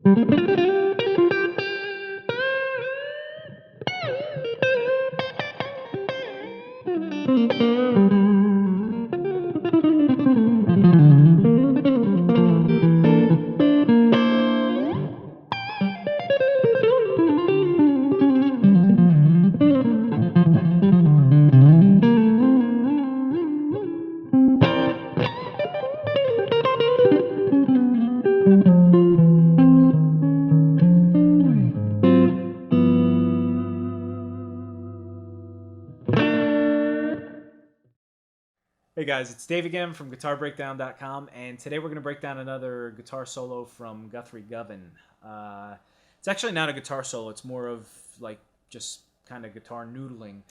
Hey guys, it's Dave again from GuitarBreakdown.com, and today we're going to break down another guitar solo from Guthrie Govan. It's actually not a guitar solo, it's more of like just kind of guitar noodling.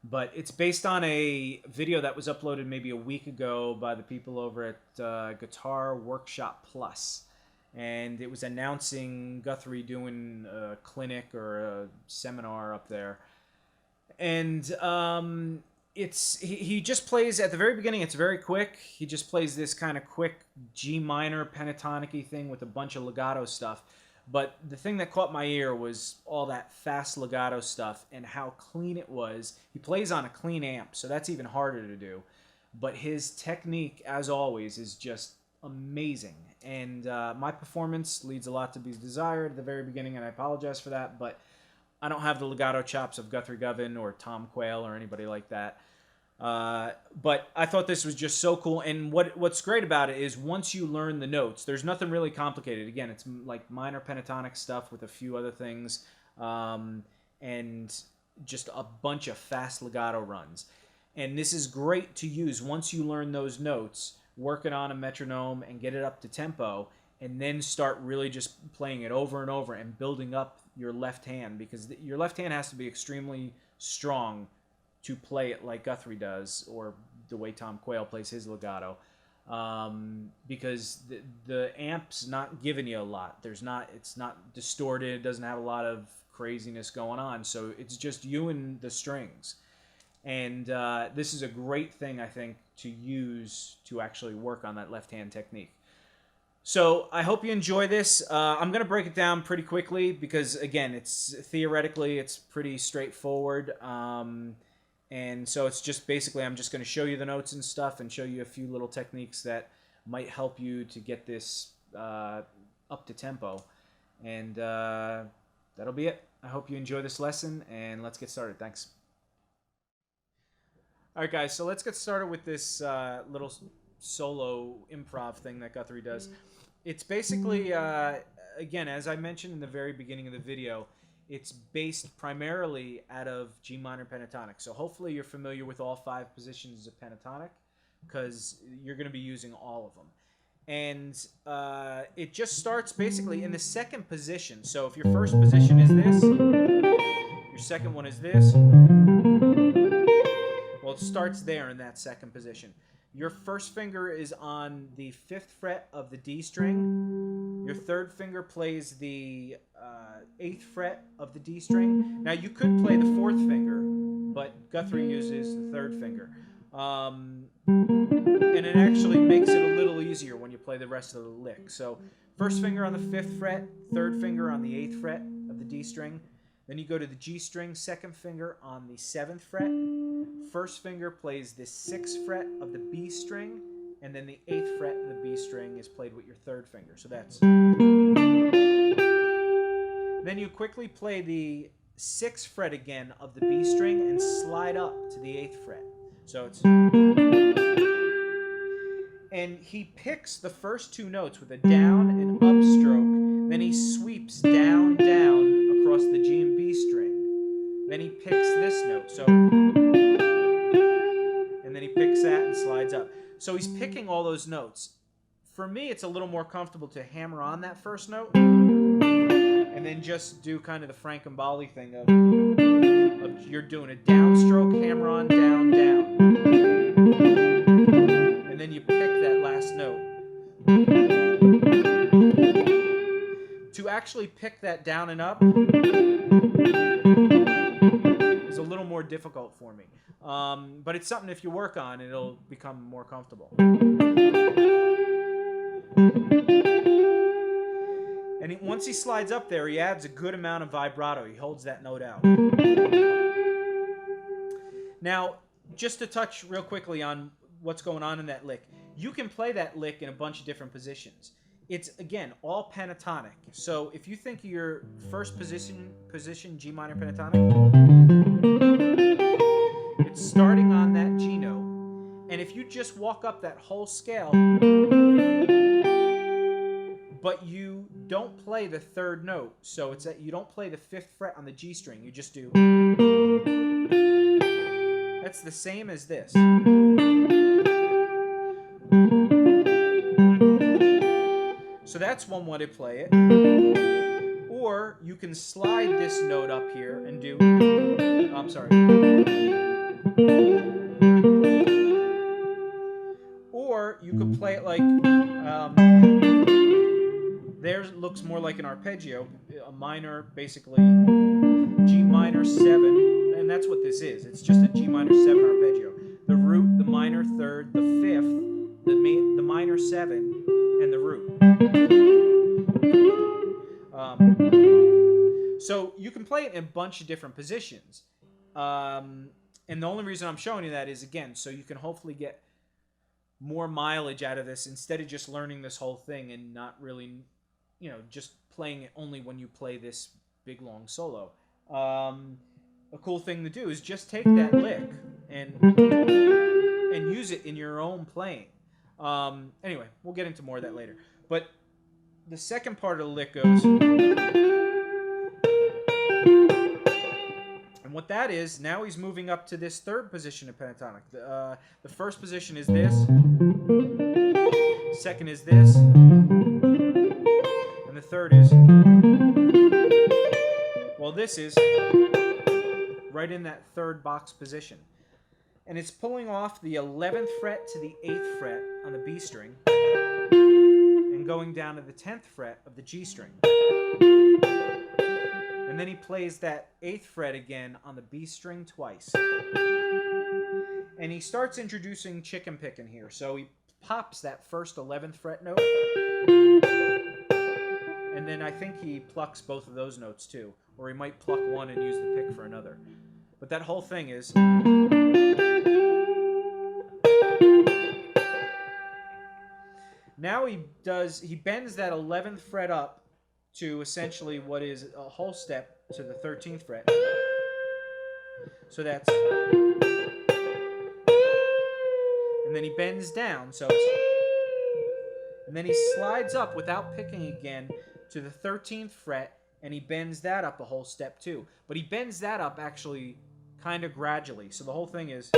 But it's based on a video that was uploaded maybe a week ago by the people over at Guitar Workshop Plus. And it was announcing Guthrie doing a clinic or a seminar up there. And he just plays at the very beginning. It's very quick. He just plays this kind of quick G minor pentatonic-y thing with a bunch of legato stuff. But the thing that caught my ear was all that fast legato stuff and how clean it was. He plays on a clean amp, so that's even harder to do. But his technique, as always, is just amazing. And my performance leaves a lot to be desired at the very beginning, and I apologize for that. But I don't have the legato chops of Guthrie Govan or Tom Quayle or anybody like that. But I thought this was just so cool. And what's great about it is once you learn the notes, there's nothing really complicated. Again, it's like minor pentatonic stuff with a few other things, and just a bunch of fast legato runs. And this is great to use once you learn those notes, work it on a metronome and get it up to tempo, and then start really just playing it over and over and building up your left hand, because your left hand has to be extremely strong to play it like Guthrie does, or the way Tom Quayle plays his legato, because the amp's not giving you a lot. It's not distorted. It doesn't have a lot of craziness going on. So it's just you and the strings. And this is a great thing, I think, to use to actually work on that left-hand technique. So I hope you enjoy this. I'm going to break it down pretty quickly because, again, theoretically it's pretty straightforward. And so it's just basically I'm just going to show you the notes and stuff and show you a few little techniques that might help you to get this up to tempo. And that'll be it. I hope you enjoy this lesson, and let's get started. Thanks. All right, guys, so let's get started with this little solo improv thing that Guthrie does. It's basically, again, as I mentioned in the very beginning of the video, it's based primarily out of G minor pentatonic. So hopefully you're familiar with all 5 positions of pentatonic, because you're going to be using all of them. And it just starts basically in the second position. So if your first position is this, your second one is this, well, it starts there in that second position. Your first finger is on the 5th fret of the D string. Your third finger plays the 8th fret of the D string. Now, you could play the 4th finger, but Guthrie uses the 3rd finger. And it actually makes it a little easier when you play the rest of the lick. So, first finger on the 5th fret, third finger on the 8th fret of the D string. Then you go to the G string, second finger on the 7th fret. First finger plays the 6th fret of the B string, and then the 8th fret of the B string is played with your third finger. So that's... Then you quickly play the 6th fret again of the B string and slide up to the 8th fret. So it's... And he picks the first 2 notes with a down and up stroke. Then he sweeps down, down across the G and B string. Then he picks this note. So... And then he picks that and slides up. So he's picking all those notes. For me, it's a little more comfortable to hammer on that first note and then just do kind of the Frankenbali thing of you're doing a downstroke, hammer on, down, down. And then you pick that last note. To actually pick that down and up is a little more difficult for me. But it's something if you work on, it'll become more comfortable. And And once he slides up there, he adds a good amount of vibrato. He holds that note out. Now, just to touch real quickly on what's going on in that lick, you can play that lick in a bunch of different positions. It's, again, all pentatonic. So if you think of your first position G minor pentatonic, it's starting on that G note. And if you just walk up that whole scale, but you don't play the third note, so it's that you don't play the 5th fret on the G string, you just do. That's the same as this. So that's one way to play it. Or you can slide this note up here and do, I'm sorry. Or you could play it like, theirs looks more like an arpeggio, a minor, basically G minor 7, and that's what this is. It's just a G minor 7 arpeggio. The root, the minor 3rd, the 5th, the minor 7, and the root. So you can play it in a bunch of different positions. And the only reason I'm showing you that is, again, so you can hopefully get more mileage out of this instead of just learning this whole thing and not really, you know, just playing it only when you play this big long solo. A cool thing to do is just take that lick and use it in your own playing. Anyway, we'll get into more of that later. But the second part of the lick goes, and what that is, now he's moving up to this third position of pentatonic. The first position is this, second is this, and the third is, well, this is right in that third box position. And it's pulling off the 11th fret to the 8th fret on the B string and going down to the 10th fret of the G string. And then he plays that 8th fret again on the B string twice. And he starts introducing chicken picking here. So he pops that first 11th fret note. And then I think he plucks both of those notes too. Or he might pluck one and use the pick for another. But that whole thing is... Now he bends that 11th fret up to essentially what is a whole step to the 13th fret. So that's... And then he bends down, so it's... And then he slides up without picking again to the 13th fret, and he bends that up a whole step too. But he bends that up actually kind of gradually. So the whole thing is...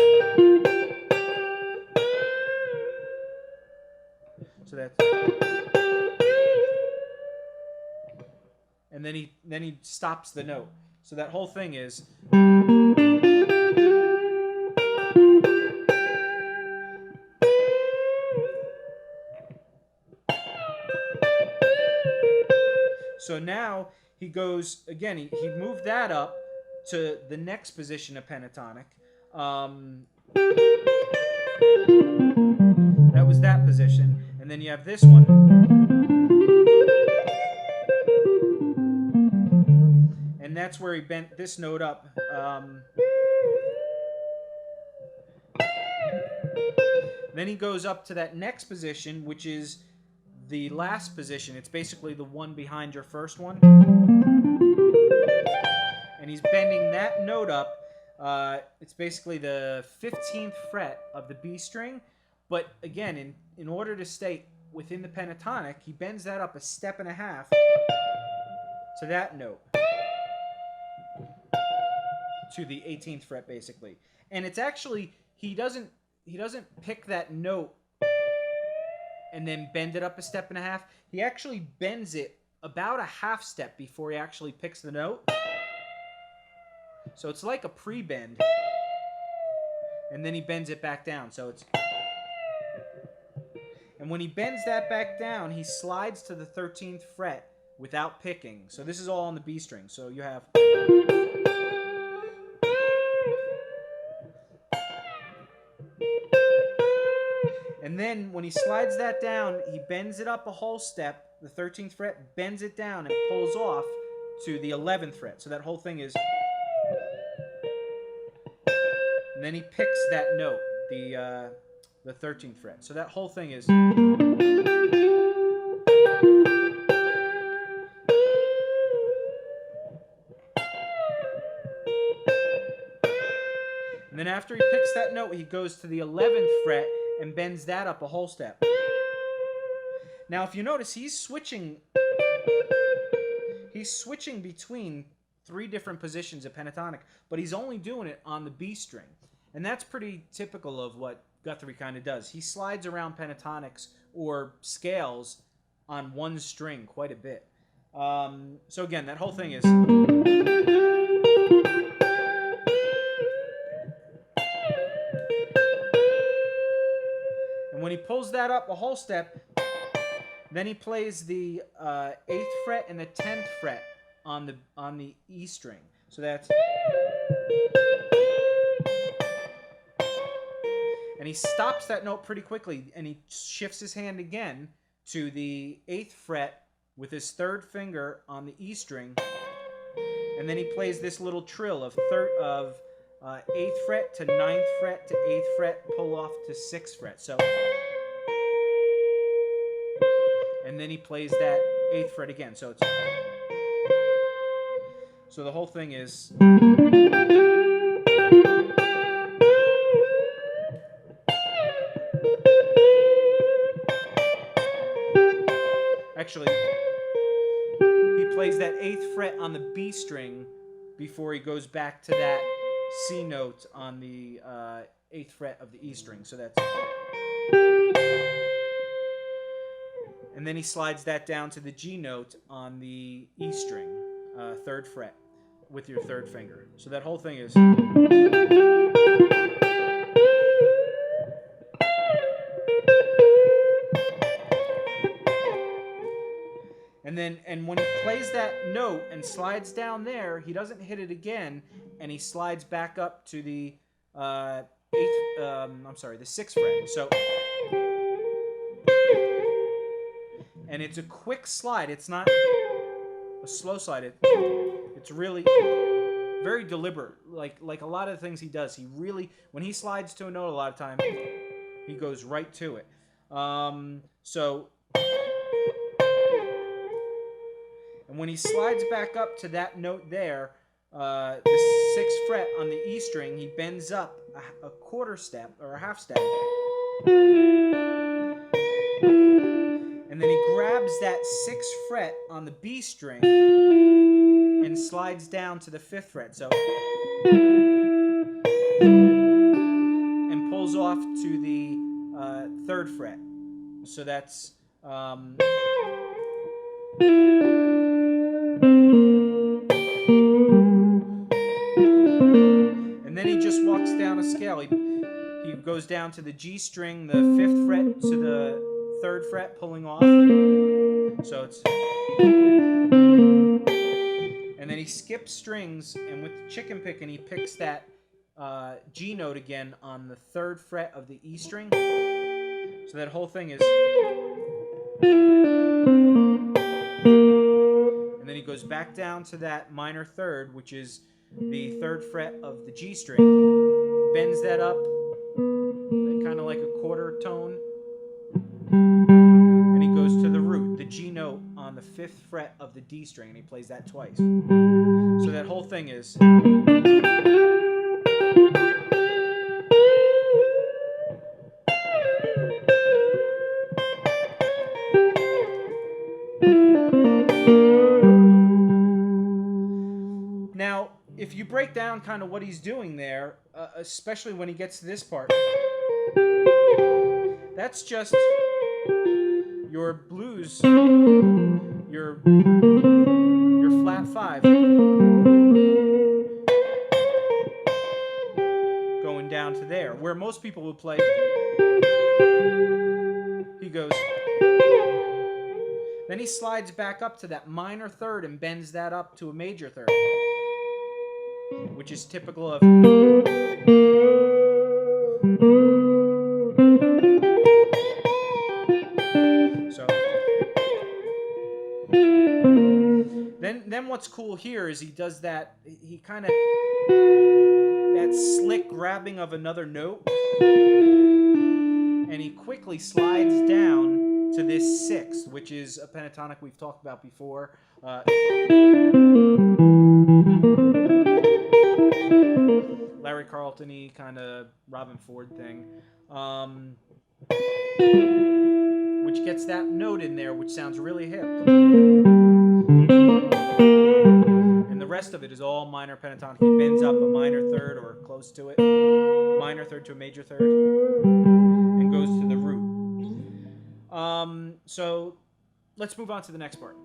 So that's... And then he stops the note. So that whole thing is... So now he goes, again, he moved that up to the next position of pentatonic. That was that position. And then you have this one. And that's where he bent this note up. Then he goes up to that next position, which is the last position. It's basically the one behind your first one. And he's bending that note up. It's basically the 15th fret of the B string. But again, in order to stay within the pentatonic, he bends that up a step and a half to that note. To the 18th fret, basically. And it's actually, he doesn't pick that note and then bend it up a step and a half. He actually bends it about a half step before he actually picks the note. So it's like a pre-bend. And then he bends it back down. So it's... And when he bends that back down, he slides to the 13th fret without picking. So this is all on the B string. So you have... And then when he slides that down, he bends it up a whole step the 13th fret, bends it down, and pulls off to the 11th fret. So that whole thing is... And then he picks that note, the 13th fret. So that whole thing is... And then after he picks that note, he goes to the 11th fret and bends that up a whole step. Now, if you notice, he's switching between 3 different positions of pentatonic, but he's only doing it on the B string. And that's pretty typical of what Guthrie kind of does. He slides around pentatonics or scales on one string quite a bit. So again, that whole thing is... And when he pulls that up a whole step, then he plays the 8th fret and the 10th fret on the E string. So that's... And he stops that note pretty quickly, and he shifts his hand again to the 8th fret with his 3rd finger on the E string, and then he plays this little trill of 8th fret to 9th fret to 8th fret, pull off to 6th fret. So, and then he plays that 8th fret again. So it's... So the whole thing is... Actually, he plays that 8th fret on the B string before he goes back to that C note on the 8th fret of the E string. So that's... And then he slides that down to the G note on the E string, 3rd fret, with your 3rd finger. So that whole thing is... And when he plays that note and slides down there, he doesn't hit it again, and he slides back up to the the 6th fret. So, and it's a quick slide. It's not a slow slide. It's really very deliberate. Like a lot of the things he does, he really, when he slides to a note, a lot of time he goes right to it. So. And when he slides back up to that note there, the 6th fret on the E string, he bends up a quarter step or a half step. And then he grabs that 6th fret on the B string and slides down to the 5th fret. So, and pulls off to the 3rd fret. So that's... And then he just walks down a scale. He goes down to the G string, the 5th fret to the 3rd fret, pulling off. So it's... And then he skips strings, and with the chicken picking, he picks that G note again on the 3rd fret of the E string. So that whole thing is... And then he goes back down to that minor 3rd, which is the 3rd fret of the G string, bends that up, kind of like a quarter tone, and he goes to the root, the G note on the 5th fret of the D string, and he plays that twice. So that whole thing is... Now, if you break down kind of what he's doing there, especially when he gets to this part, that's just your blues, your flat 5 going down to there, where most people would play. He goes, then he slides back up to that minor 3rd and bends that up to a major 3rd, which is typical of... So, what's cool here is he does that, he kind of, that slick grabbing of another note, and he quickly slides down to this sixth, which is a pentatonic we've talked about before. Larry Carlton-y kind of Robin Ford thing, which gets that note in there, which sounds really hip. And the rest of it is all minor pentatonic. He bends up a minor third or close to it, minor third to a major third, and goes to the root. So let's move on to the next part.